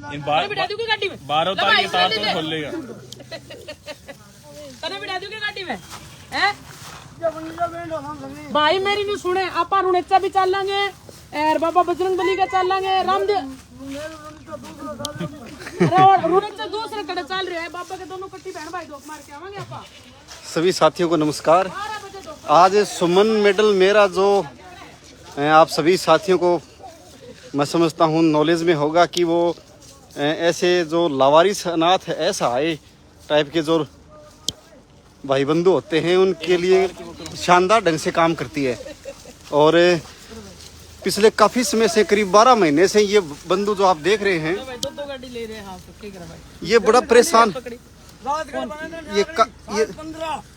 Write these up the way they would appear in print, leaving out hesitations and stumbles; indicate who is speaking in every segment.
Speaker 1: बिठा दूंगी गाड़ी में
Speaker 2: 12 तारीख तार तो खोल लेगा।
Speaker 1: तने बिठा दूंगी गाड़ी में हैं भाई मेरी नहीं सुने आप रुणेचा भी चल लेंगे और बाबा बजरंग बली का चल लेंगे रामदेव रुणेचा दूसरे कड़े चल रहे हैं बाबा के दोनों कट्टी बहन भाई दोस्त मार के आवांगे आपा।
Speaker 3: सभी साथियों को नमस्कार। आज सुमन मेडल मेरा जो आप सभी साथियों को मैं समझता हूँ नॉलेज में होगा कि वो ऐसे जो लावारिस अनाथ असहाय टाइप के जो भाई बंधु होते हैं उनके लिए शानदार ढंग से काम करती है। और पिछले काफ़ी समय से करीब 12 महीने से ये बंधु जो आप देख रहे हैं ये बड़ा परेशान ये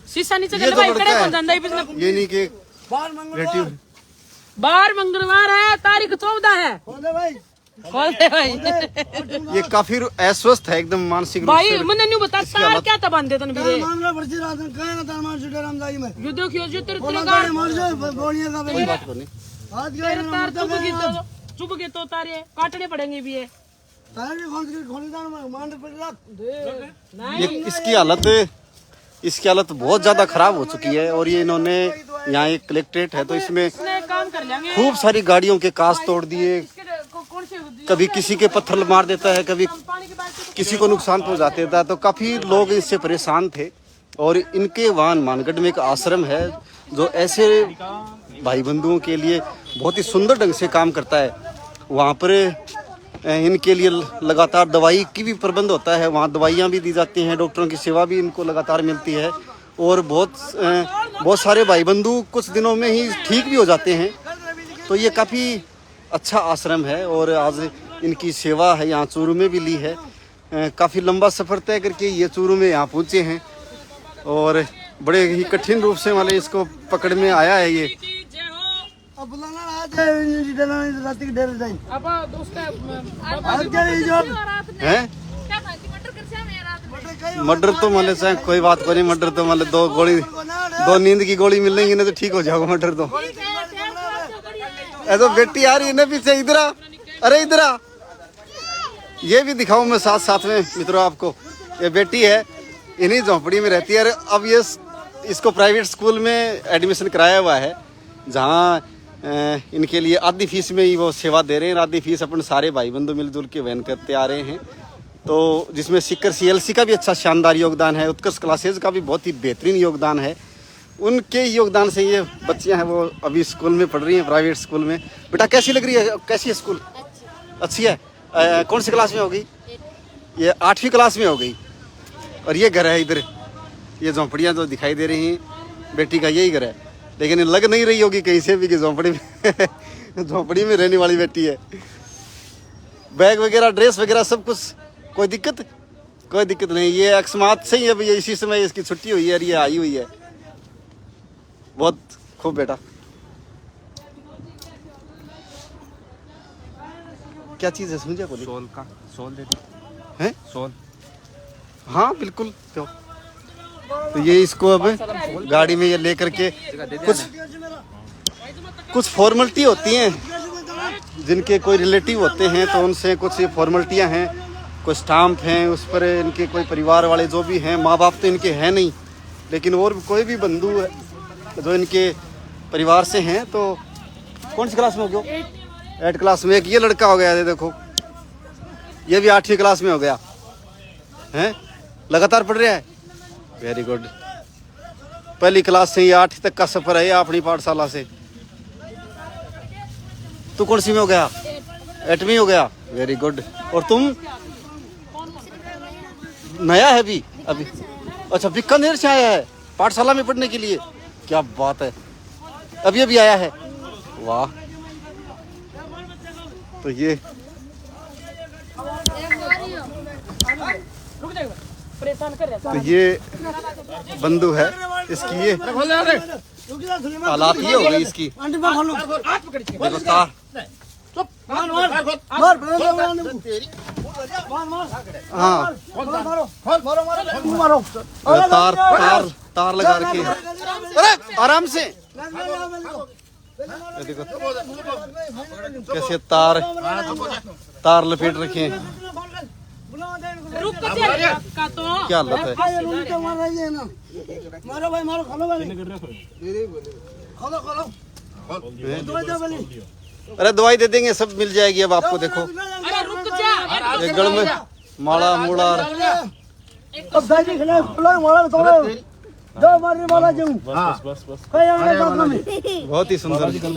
Speaker 1: शीशा नीचे ये
Speaker 3: नहीं कि
Speaker 1: बार मंगलवार है तारीख 14 है खोल दे भाई
Speaker 3: ये काफी अस्वस्थ है एकदम मानसिक रूप
Speaker 1: भाई
Speaker 3: से।
Speaker 1: मैंने नहीं बता तार क्या था बांधे तन भी युद्ध क्यों जो तेरे गाड़
Speaker 3: कोई बात नहीं
Speaker 1: तेरे तार चुप गए तो तारे काटने पड़ेंगे भी ये
Speaker 3: इसकी हालत बहुत ज्यादा खराब हो चुकी है। और ये इन्होंने यहाँ एक कलेक्ट्रेट है तो इसमें
Speaker 1: काम कर लेंगे
Speaker 3: खूब सारी गाड़ियों के कांच तोड़ दिए, कभी किसी के पत्थर मार देता है, कभी किसी को नुकसान पहुंचा देता है। तो काफी लोग इससे परेशान थे। और इनके वहाँ मानगढ़ में एक आश्रम है जो ऐसे भाई बंधुओं के लिए बहुत ही सुंदर ढंग से काम करता है। वहाँ पर इनके लिए लगातार दवाई की भी प्रबंध होता है, वहाँ दवाइयाँ भी दी जाती हैं, डॉक्टरों की सेवा भी इनको लगातार मिलती है। और बहुत सारे भाई बंधु कुछ दिनों में ही ठीक भी हो जाते हैं। तो ये काफ़ी अच्छा आश्रम है। और आज इनकी सेवा है यहाँ चूरू में भी ली है। काफ़ी लंबा सफ़र तय करके ये चूरू में यहाँ पहुँचे हैं और बड़े ही कठिन रूप से वाले इसको पकड़ में आया है ये। मर्डर तो मान चाहे कोई बात को नहीं, मर्डर तो मान दो नींद की गोली मिलेंगी ना तो ठीक हो जाएगा मर्डर तो। ऐसा बेटी आ रही है ना पीछे, इधर आ, अरे इधर आ, ये भी दिखाऊं मैं साथ साथ में मित्रों आपको। ये बेटी है, इन्हीं झोंपड़ी में रहती है। अरे अब ये इसको प्राइवेट स्कूल में एडमिशन कराया हुआ है जहाँ इनके लिए आधी फीस में ही वो सेवा दे रहे हैं। आधी फीस अपन सारे भाई बंधु मिलजुल के वहन करते आ रहे हैं। तो जिसमें सीकर CLC का भी अच्छा शानदार योगदान है, उत्कर्ष क्लासेज का भी बहुत ही बेहतरीन योगदान है। उनके योगदान से ये बच्चियां हैं वो अभी स्कूल में पढ़ रही हैं, प्राइवेट स्कूल में। बेटा कैसी लग रही है, कैसी है स्कूल? अच्छी है। कौन सी क्लास में हो गई? ये 8वीं क्लास में हो गई। और ये घर है इधर, ये झोंपड़ियाँ जो दिखाई दे रही हैं बेटी का यही घर है। लेकिन लग नहीं रही होगी कहीं से भी कि झोंपड़ी में झोंपड़ी में रहने वाली बेटी है। बैग वगैरह ड्रेस वगैरह सब कुछ, कोई दिक्कत नहीं। ये अकस्मात से ही अभी इसी समय इसकी छुट्टी हुई है और ये आई हुई है। बहुत खूब बेटा। क्या चीज़ है समझे बोली?
Speaker 2: सोल का सोल दे
Speaker 3: हैं?
Speaker 2: सोल।
Speaker 3: हाँ बिल्कुल। क्यों तो ये इसको अब गाड़ी में ये लेकर के कुछ फॉर्मेलिटी होती हैं जिनके कोई रिलेटिव होते हैं तो उनसे कुछ ये फॉर्मेलिटियाँ हैं, कोई स्टाम्प हैं उस पर इनके कोई परिवार वाले जो भी हैं, माँ बाप तो इनके हैं नहीं लेकिन और कोई भी बंधु है जो इनके परिवार से हैं। तो कौन सी क्लास में हो गया? 8 क्लास में। एक ये लड़का हो गया है, देखो ये भी 8वीं क्लास में हो गया है, लगातार पढ़ रहा है। Very good. पहली क्लास से ही 8वीं तक का सफर है अपनी पाठशाला से। तू कौन सी में हो गया? 8वीं हो गया। Very good. और तुम? नया है अभी? अच्छा बीकानेर से आया है पाठशाला में पढ़ने के लिए, क्या बात है, अभी आया है, वाह। तो ये बंधु है, इसकी ये हालात ये हो गई इसकी। देखो तार हाँ तार लगा रखी है। अरे आराम से देखो कैसे तार लपेट रखे हैं।
Speaker 1: रुक के चल का तो
Speaker 3: क्या हालत है?
Speaker 4: मार रही है ना, मारो भाई मारो, खालो भाई, खालो खालो, दवाई दे वाली,
Speaker 3: अरे दवाई दे देंगे, सब मिल जाएगी अब आपको। देखो
Speaker 1: अरे रुक जा
Speaker 3: ये गल में माला मूला
Speaker 4: अब दादी खिला खुला मारा तोड़ो, जो मारी माला जाऊं,
Speaker 2: बस
Speaker 4: कहीं आने बात में,
Speaker 3: बहुत ही सुंदर।
Speaker 1: पाला जी तो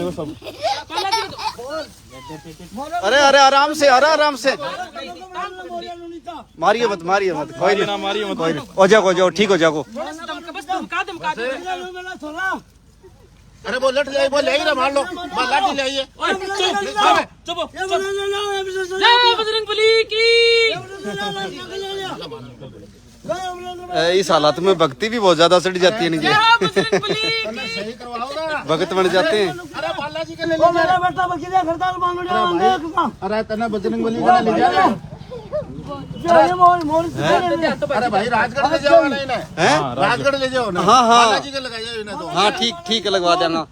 Speaker 3: अरे अरे आराम से, अरे आराम से, मारिए मत कोई
Speaker 2: ना मारिए मत।
Speaker 3: नहीं, हो जाओ ठीक हो जाओ।
Speaker 1: बस धमका दे
Speaker 5: अरे वो लट ले, वो ले ही ना, मार लो, लाठी ले आइए।
Speaker 1: चुप जय बजरंगबली की।
Speaker 3: इस हालात में भक्ति भी बहुत ज्यादा सड़ जाती है,
Speaker 1: जय बजरंगबली की।
Speaker 5: सही करवाओ ना।
Speaker 3: भगत बन जाते हैं।
Speaker 5: अरे बालाजी के ले
Speaker 4: वो मेरा बेटा बकरिया खरदार मांग रहा है,
Speaker 5: अरे तना बजरंगबली का ले जा।
Speaker 4: ये मोल
Speaker 5: अरे भाई राजगढ़ ले जाओ ना इन्हें,
Speaker 3: हैं?
Speaker 5: राजगढ़ ले जाओ ना।
Speaker 3: हाँ, हाँ।
Speaker 5: बालाजी के लगाइए इन्हें तो।
Speaker 3: हाँ ठीक लगवा देना।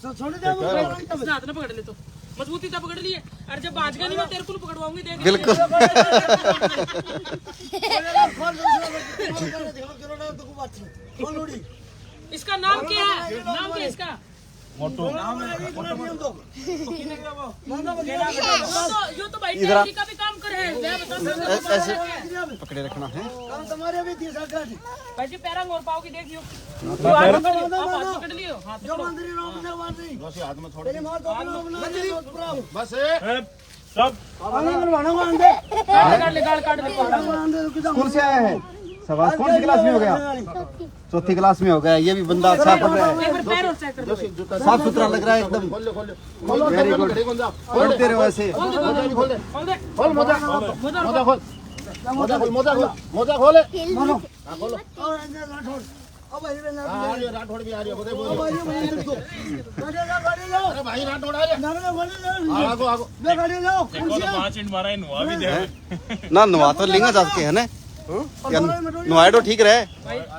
Speaker 4: छोड़ दे,
Speaker 1: हाथ ना पकड़ ले तो मजबूती से पकड़ लिए। अरे जब बाज गया नहीं मैं तेरे को पकड़वाऊंगी, देख
Speaker 3: बिल्कुल
Speaker 1: इसका नाम क्या है? नाम क्या है इसका? यो तो भाई
Speaker 3: इधर आ।
Speaker 1: टेक्निक का भी काम करे है। ले बता
Speaker 3: ऐसे पकड़े रखना है।
Speaker 4: काम तुम्हारे भी थी सरकार जी,
Speaker 1: भाई जी पैरंग और पाओ की देखियो।
Speaker 4: बांधो,
Speaker 1: हाथ
Speaker 4: बांधो।
Speaker 1: पकड़ लियो, हाथ
Speaker 4: जो मंदिर राम से बांधी,
Speaker 5: दोषी हाथ में थोड़ा
Speaker 4: तेरे मार तो अपना पूरा
Speaker 5: बस।
Speaker 2: सब
Speaker 4: पानी करवाना बांधे,
Speaker 1: गाल काट दे।
Speaker 4: बांधे रुक जा।
Speaker 3: स्कूल से आया है सवाल, कौन सी क्लास में हो गया? चौथी क्लास में हो गया। ये भी बंदा अच्छा पढ़ रहा है,
Speaker 1: एक बार पैर और चेक कर दो।
Speaker 3: साफ सुथरा लग रहा है एकदम।
Speaker 5: खोल
Speaker 3: वेरी गुड, पढ़ते रहो ऐसे।
Speaker 1: खोल दे
Speaker 5: खोल मोजा खोल, मोजा खोल।
Speaker 4: मारो और अंदर ना छोड़, अब भाई ना
Speaker 5: राठौड़ भी आ रही है।
Speaker 4: अब भाई गाड़ी लो,
Speaker 5: अरे भाई राठौड़ आ रही है।
Speaker 4: ना गाड़ी लो,
Speaker 5: आगो
Speaker 4: बे गाड़ी लो,
Speaker 2: देखो तो 5 मिनट मारा है, नुआ भी दे।
Speaker 3: ना नुआ तो लिंगा जाते है ना, नुआए तो ठीक रहे।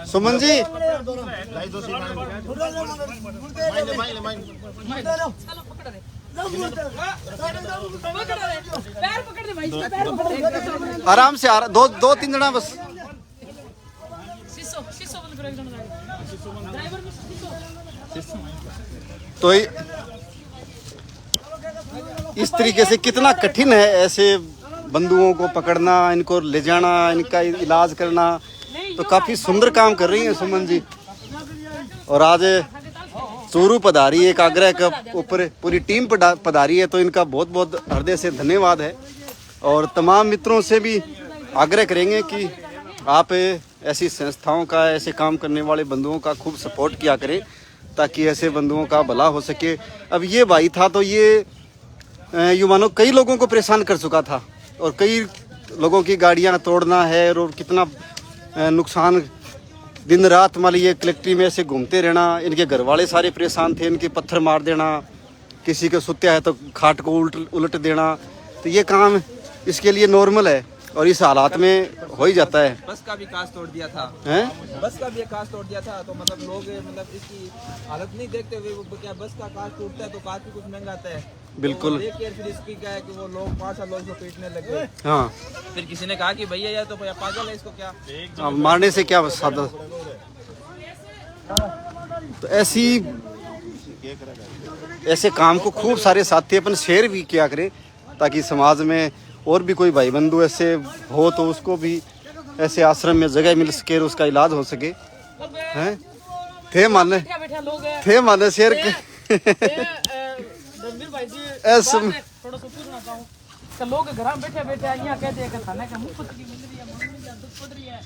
Speaker 3: सुमन जी
Speaker 5: लाई दोषी मार
Speaker 1: चलो पकड़ दे। पैर पकड़ दे भाई, इसका पैर पकड़ दे।
Speaker 3: आराम से, दो तीन जना बस।
Speaker 1: शीशो बंद करो एकदम। ड्राइवर में शीशो।
Speaker 3: तो इस तरीके से कितना कठिन है ऐसे बंधुओं को पकड़ना, इनको ले जाना, इनका इलाज करना। तो काफी सुंदर काम कर रही हैं सुमन जी। और आज चूरू पधारी, एक आग्रह के ऊपर पूरी टीम पधारी है, तो इनका बहुत बहुत हृदय से धन्यवाद है। और तमाम मित्रों से भी आग्रह करेंगे कि आप ऐसी संस्थाओं का, ऐसे काम करने वाले बंधुओं का खूब सपोर्ट किया करें, ताकि ऐसे बंधुओं का भला हो सके। अब ये भाई था तो ये यूँ मानो कई लोगों को परेशान कर चुका था, और कई लोगों की गाड़ियां तोड़ना है, और कितना नुकसान, दिन रात मान लीजिए कलेक्ट्री में ऐसे घूमते रहना। इनके घर वाले सारे परेशान थे, इनके पत्थर मार देना, किसी को सुत्या है तो खाट को उलट देना। तो ये काम इसके लिए नॉर्मल है, और इस हालात में हो ही जाता है।
Speaker 6: बस का भी कांच तोड़ दिया था,
Speaker 3: हैं?
Speaker 6: बस का भी एक कांच तोड़ दिया था। तो मतलब लोग मतलब इसकी हालत नहीं देखते हुए, वो क्या बस का कांच टूटता है तो कांच भी कुछ महंगा आता है।
Speaker 3: बिल्कुल।
Speaker 6: तो देखिए फिर इसकी क्या है कि वो लोग 5 साल लोग इसको पीटने लग गए।
Speaker 3: हाँ,
Speaker 6: फिर किसी ने कहा कि भैया यार तो भैया पागल है, इसको क्या
Speaker 3: अब मारने से क्या सादा। तो ऐसे काम को खूब सारे साथी अपन शेयर भी किया करें, ताकि समाज में और भी कोई भाई बंधु ऐसे हो तो उसको भी ऐसे आश्रम में जगह मिल सके, उसका इलाज हो सके। हैं? थे माने
Speaker 1: बैठा लोग है।
Speaker 3: शेयर के
Speaker 1: रणवीर भाई जी
Speaker 3: ऐसे
Speaker 1: बात है, थोड़ा सा पूछना चाहूँ कि लोग घर में बैठे यहाँ कहते हैं कि थाने का मुफ्त की मिल रही है, मंगनी की दुख पड़ रही है,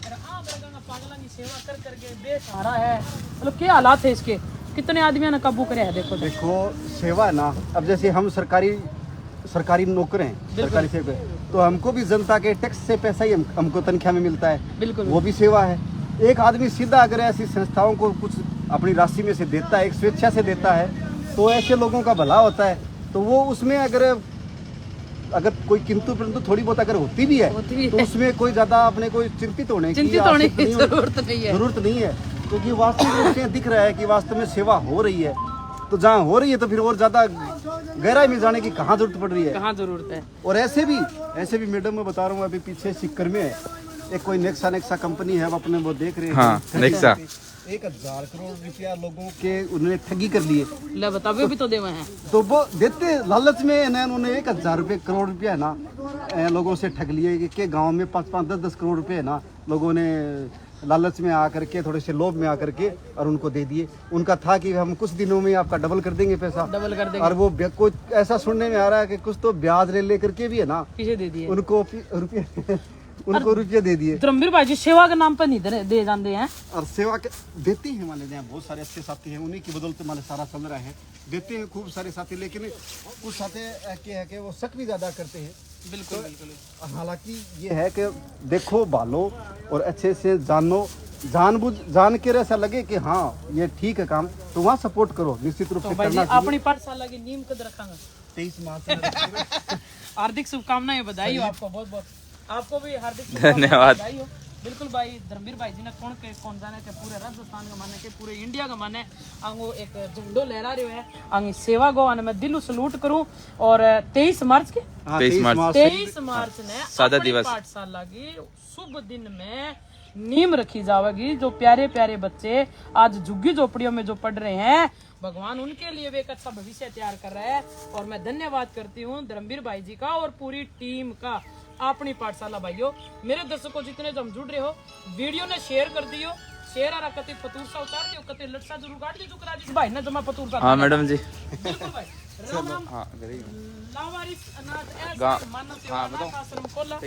Speaker 1: और आप लोगों पागलों की सेवा कर करके बेसहारा है। मतलब क्या हालात है इसके, कितने आदमियों ने काबू करे है। देखो
Speaker 3: सेवा है ना। अब जैसे हम सरकारी नौकर हैं, सरकारी सेवक हैं, तो हमको भी जनता के टैक्स से पैसा ही हमको तनख्वाह में मिलता है।
Speaker 1: बिल्कुल,
Speaker 3: वो भी सेवा है। एक आदमी सीधा अगर ऐसी संस्थाओं को कुछ अपनी राशि में से देता है, एक स्वेच्छा से देता है, तो ऐसे लोगों का भला होता है। तो वो उसमें अगर कोई किंतु परंतु थोड़ी बहुत अगर होती भी है तो उसमें कोई ज्यादा अपने को चिंतित होने की
Speaker 1: जरूरत
Speaker 3: नहीं है, क्योंकि वास्तविक रूप से दिख रहा है कि वास्तव में सेवा हो रही है। तो जहाँ हो रही है तो फिर और ज्यादा गहराई में जाने की कहाँ जरूरत पड़ रही है।
Speaker 1: कहाँ जरूरत है।
Speaker 3: और ऐसे भी मैडम मैं बता रहा हूँ, अभी पीछे सिक्कर में है एक कोई नेक्सा कंपनी है, वो अपने वो देख रहे हैं।
Speaker 6: हाँ, नेक्सा
Speaker 3: 1000 करोड़ रुपया लोगों के उन्होंने ठगी कर लिए।
Speaker 1: ले बता भी तो देवा है।
Speaker 3: तो वो देते लालच में है ना, उन्होंने 1000 करोड़ रुपया है ना लोगों से ठग लिए कि गांव में 5-5, 10-10 करोड़ रुपए है ना लोगों ने लालच में आकर के, थोड़े से लोभ में आकर के और उनको दे दिए। उनका था कि हम कुछ दिनों में आपका डबल कर देंगे पैसा,
Speaker 1: डबल कर देंगे।
Speaker 3: और वो कुछ ऐसा सुनने में आ रहा है कि कुछ तो ब्याज ले करके भी है ना
Speaker 1: पीछे दे दिए
Speaker 3: उनको रुपये दे दिए।
Speaker 1: धर्मवीर भाई जी सेवा के नाम पर नहीं दे जाते हैं,
Speaker 3: और सेवा के देते हैं मान लीजिए, बहुत सारे अच्छे साथी हैं, उन्हीं की बदौलत मान सारा चल रहा है। देते हैं खूब सारे साथी, लेकिन कुछ साथी क्या है कि वो शक भी ज्यादा करते हैं।
Speaker 1: बिल्कुल बिल्कुल।
Speaker 3: हालांकि ये है कि देखो भालो और अच्छे से जान के ऐसा लगे कि हाँ ये ठीक है काम, तो वहाँ सपोर्ट करो, निश्चित रूप से
Speaker 1: भाई जी
Speaker 3: करना चाहिए।
Speaker 1: अपनी पाठशाला की नींव कद रखांगा।
Speaker 3: 23 मार्च
Speaker 1: हार्दिक शुभकामनाएं, बधाई हो आपको, बहुत बहुत आपको भी हार्दिक
Speaker 6: धन्यवाद।
Speaker 1: बधाई हो। बिल्कुल भाई धर्मवीर भाई जी ने कौन जाने थे पूरे राजस्थान का माने के पूरे इंडिया का माने आंगो एक झंडो लहरा रहे है आंगी सेवा गो, आने मैं दिल सलूट करूं। और 23 मार्च के 23 मार्च ने
Speaker 6: सादा
Speaker 1: अपनी
Speaker 6: दिवस
Speaker 1: पाठशाला की शुभ दिन में नीम रखी जाएगी। जो प्यारे प्यारे बच्चे आज झुग्गी झोपड़ियों में जो पढ़ रहे हैं, भगवान उनके लिए भी एक अच्छा भविष्य तैयार कर रहा है। और मैं धन्यवाद करती हूँ धर्मवीर भाई जी का और पूरी टीम का। अपनी पाठशाला भाइयों, मेरे दर्शकों जितने जो हम जुड़ रहे हो, वीडियो ने शेयर कर दियो, शेयर आ रहा कति फतूर सा उतार दियो, कति लटसा जरूर काट दियो, जो करा जी भाई ने जमा फतूर का।
Speaker 6: हाँ मैडम जी,
Speaker 1: बिल्कुल भाई। राम राम।
Speaker 6: हाँ
Speaker 1: लावारिस अनाथ ऐसे मानव सेवा अनाथ आश्रम खोला।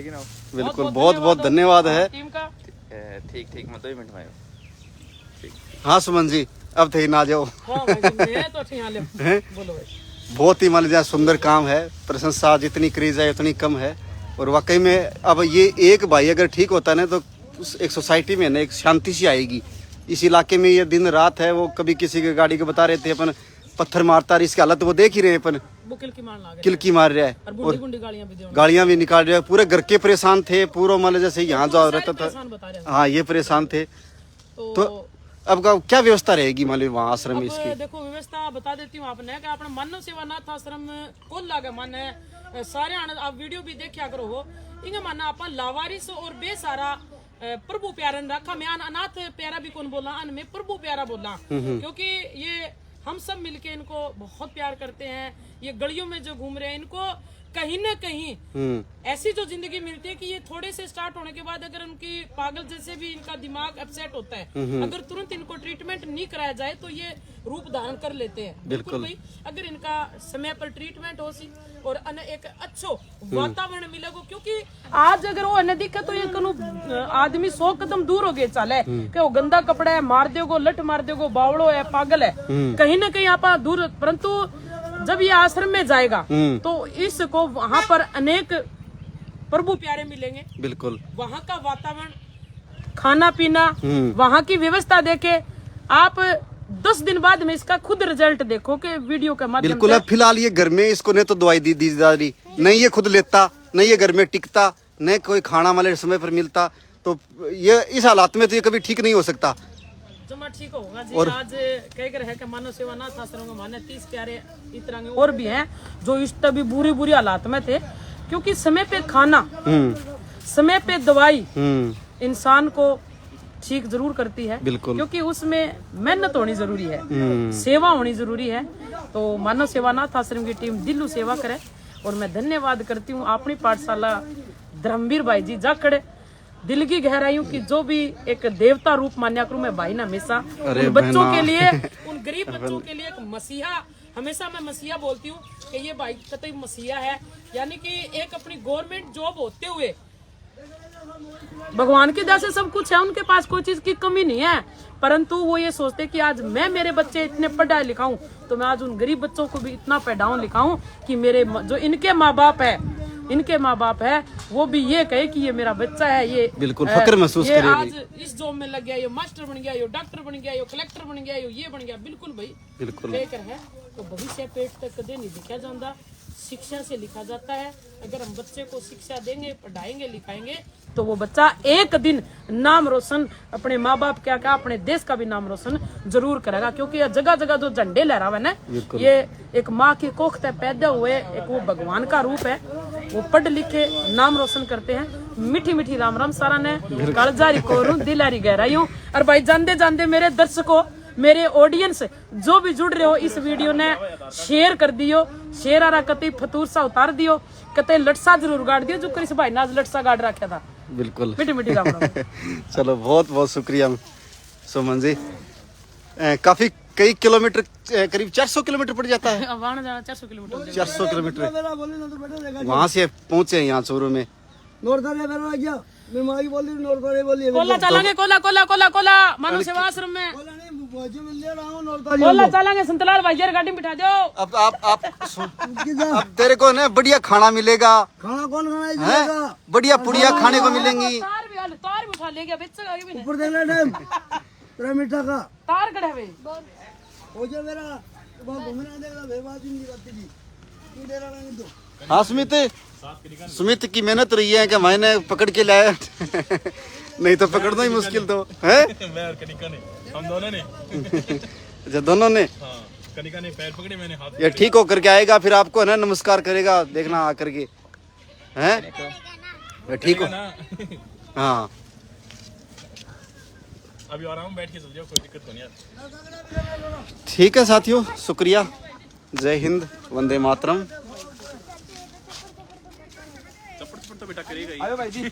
Speaker 3: बिल्कुल, बहुत धन्यवाद है
Speaker 1: टीम का।
Speaker 6: ठीक मैं 2 मिनट में आयो।
Speaker 3: हाँ सुमन जी, अब थे ना जाओ।
Speaker 1: हाँ भाई जी, मैं तो ठीक हाले बोलो भाई।
Speaker 3: बहुत ही मान लीजिए सुंदर काम है, प्रशंसा जितनी करी जाए उतनी कम है। और वाकई में अब ये एक भाई अगर ठीक होता है ना, तो एक सोसाइटी में ना एक शांति सी आएगी। इस इलाके में ये दिन रात है, वो कभी किसी की गाड़ी को बता रहे थे अपन पत्थर मारता है, इसकी हालत वो देख ही रहे हैं अपन,
Speaker 1: वो किलकी
Speaker 3: मार रहा है
Speaker 1: और
Speaker 3: गालियां भी निकाल रहे हैं। पूरे घर के परेशान थे, पूरा मान लीजिए जैसे यहाँ जाओ रहता था। हाँ ये परेशान थे। तो अब क्या व्यवस्था रहेगी मान लीजिए वहाँ आश्रम में इसकी?
Speaker 1: देखो व्यवस्था बता देती हूँ आपने कि अपने मानव सेवानाथ आश्रम को लागे माने सारे आप वीडियो भी देखा करो हो, इंगे माना अपन लावारिस और बेसारा प्रभु प्यारा रखा। मैं अनाथ प्यारा भी कौन बोला, अन में प्रभु प्यारा बोला, क्योंकि ये हम सब मिलके इनको बहुत प्यार करते हैं। ये गलियों में जो घूम रहे हैं, इनको कहीं ना कहीं ऐसी जो जिंदगी मिलती है कि ये थोड़े से स्टार्ट होने के बाद अगर उनकी पागल जैसे भी इनका दिमाग अपसेट होता है, अगर तुरंत इनको ट्रीटमेंट नहीं कराया जाए तो ये रूप धारण कर लेते हैं। बिल्कुल भाई, अगर इनका समय पर ट्रीटमेंट हो सी और एक अच्छो वातावरण मिलेगा, क्योंकि आज अगर वो न दिखे तो ये कनु आदमी 100 कदम दूर हो गए चले कि वो गंदा कपड़ा है मार देगो, लट मार देगो, बावड़ो है, पागल है, कहीं ना कहीं आप दूर। परंतु जब ये आश्रम में जाएगा तो इसको वहाँ पर अनेक प्रभु प्यारे मिलेंगे।
Speaker 3: बिल्कुल,
Speaker 1: वहाँ का वातावरण, खाना पीना, वहाँ की व्यवस्था देखे आप 10 दिन बाद में इसका खुद रिजल्ट देखो कि वीडियो के माध्यम से।
Speaker 3: बिल्कुल, अब फिलहाल ये घर में इसको नहीं तो दवाई दी जा रही, नहीं ये खुद लेता, नहीं ये घर में टिकता, नहीं कोई खाना वाले समय पर मिलता, तो ये इस हालात में तो ये कभी ठीक नहीं हो सकता।
Speaker 1: जमा ठीक होगा जी। और आज कह कर है कि मानव सेवानाथ आश्रम में माने 30 प्यारे इस तरह के और भी हैं जो इस तभी बुरी हालात में थे, क्योंकि समय पे खाना, समय पे दवाई इंसान को ठीक जरूर करती है। बिल्कुल, क्योंकि उसमें मेहनत होनी जरूरी है, सेवा होनी जरूरी है। तो मानव सेवानाथ आश्रम की टीम दिल्लू सेवा करे। और मैं धन्यवाद करती हूँ अपनी पाठशाला धर्मवीर भाई जी जाखड़, दिल की गहराइयों की जो भी एक देवता रूप मान्या करूं मैं भाई ना हमेशा उन बच्चों के लिए, उन गरीब बच्चों के लिए एक मसीहा, हमेशा मैं मसीहा बोलती हूँ कि ये भाई कतई मसीहा है। यानी कि एक अपनी गवर्नमेंट जॉब होते हुए भगवान की दया से सब कुछ है, उनके पास कोई चीज की कमी नहीं है, परंतु वो ये सोचते कि आज मैं मेरे बच्चे इतने पढ़ाए लिखाऊं तो मैं आज उन गरीब बच्चों को भी इतना पढ़ाऊं लिखाऊं कि मेरे जो इनके माँ बाप है वो भी ये कहे कि ये मेरा बच्चा है, ये
Speaker 3: बिल्कुल फक्र महसूस करे,
Speaker 1: आज इस जॉब में लग गया, ये मास्टर बन गया, ये डॉक्टर बन गया, ये कलेक्टर बन गया, ये बन गया। बिल्कुल भाई, बिल्कुल है। तो भविष्य पेट तक कदे नहीं दिखा जाता, शिक्षा से लिखा जाता है। अगर हम बच्चे को शिक्षा देंगे, पढ़ाएंगे, लिखाएंगे तो वो बच्चा एक दिन नाम रोशन अपने माँ बाप क्या अपने देश का भी नाम रोशन जरूर करेगा। क्योंकि ये जगह जगह जो झंडे लहरा हुए ना, ये एक माँ की कोख से पैदा हुए एक वो भगवान का रूप है। वो पढ़ लिखे नाम रोशन करते हैं। मीठी मीठी राम राम सारा ने कालजारी को दिलारी गहराइयों। और भाई जानते जानते मेरे दर्शकों, मेरे ऑडियंस जो भी जुड़ रहे हो इस वीडियो ने शेयर कर दियो। शेयर आ रहा कते फतूर सा उतार दियो, कते लटसा जरूर गाड़ दियो जो करिस भाई नाज लटसा गाड़ रखा था।
Speaker 3: बिल्कुल
Speaker 1: मीठी मीठी राम राम।
Speaker 3: चलो बहुत बहुत शुक्रिया सुमन जी। काफी कई किलोमीटर, करीब 400 किलोमीटर पड़ जाता है।
Speaker 1: वहाँ जाना 400 किलोमीटर।
Speaker 3: 400 किलोमीटर
Speaker 4: मेरा बोली ना तो बेटा देखा
Speaker 3: वहाँ से पहुंचे हैं यहाँ चूरू में।
Speaker 4: नोरदारे मेरा गया मैं माई बोली नोरदारे बोली
Speaker 1: कोला चलांगे, कोला कोला कोला कोला मानव सेवा आश्रम में
Speaker 4: बोला नहीं भोजी मिल रहा हूं नोरदारी
Speaker 1: कोला चलांगे। संतलाल भाई यार गाड़ी में बिठा दो।
Speaker 3: अब अब तेरे को ना बढ़िया खाना मिलेगा,
Speaker 4: खाना कौन खाना
Speaker 3: हैं?
Speaker 4: जाएगा
Speaker 3: बढ़िया पुड़िया खाने को मिलेंगी।
Speaker 1: तार भी उठा ले गया बेच आगे भी नहीं।
Speaker 4: ऊपर देख ले टाइम तेरा मीठा का
Speaker 1: तार कड़े हुए
Speaker 4: हो जा मेरा वहां घूमना देगा बेबाजी नहीं करती थी तू दे रहा नहीं तो।
Speaker 3: हाँ सुमित की मेहनत रही है कि मैंने पकड़ के लाया नहीं तो पकड़ना ही मुश्किल तो है।
Speaker 2: मैं और कनिका ने, हम दोनों ने,
Speaker 3: अच्छा दोनों ने।
Speaker 2: हाँ, कनिका ने पैर पकड़े, मैंने हाथ।
Speaker 3: ये ठीक होकर के आएगा फिर आपको है ना नमस्कार करेगा, देखना आकर के हैं। ये ठीक हो
Speaker 2: ना
Speaker 3: हाँ।
Speaker 2: अभी आराम में बैठ के चल जाओ, कोई दिक्कत तो नहीं यार।
Speaker 3: ठीक है साथियों, शुक्रिया। जय हिंद, वंदे मातरम।
Speaker 2: चप्पड़ तो बेटा करेगा ही।
Speaker 6: आयो भाई जी।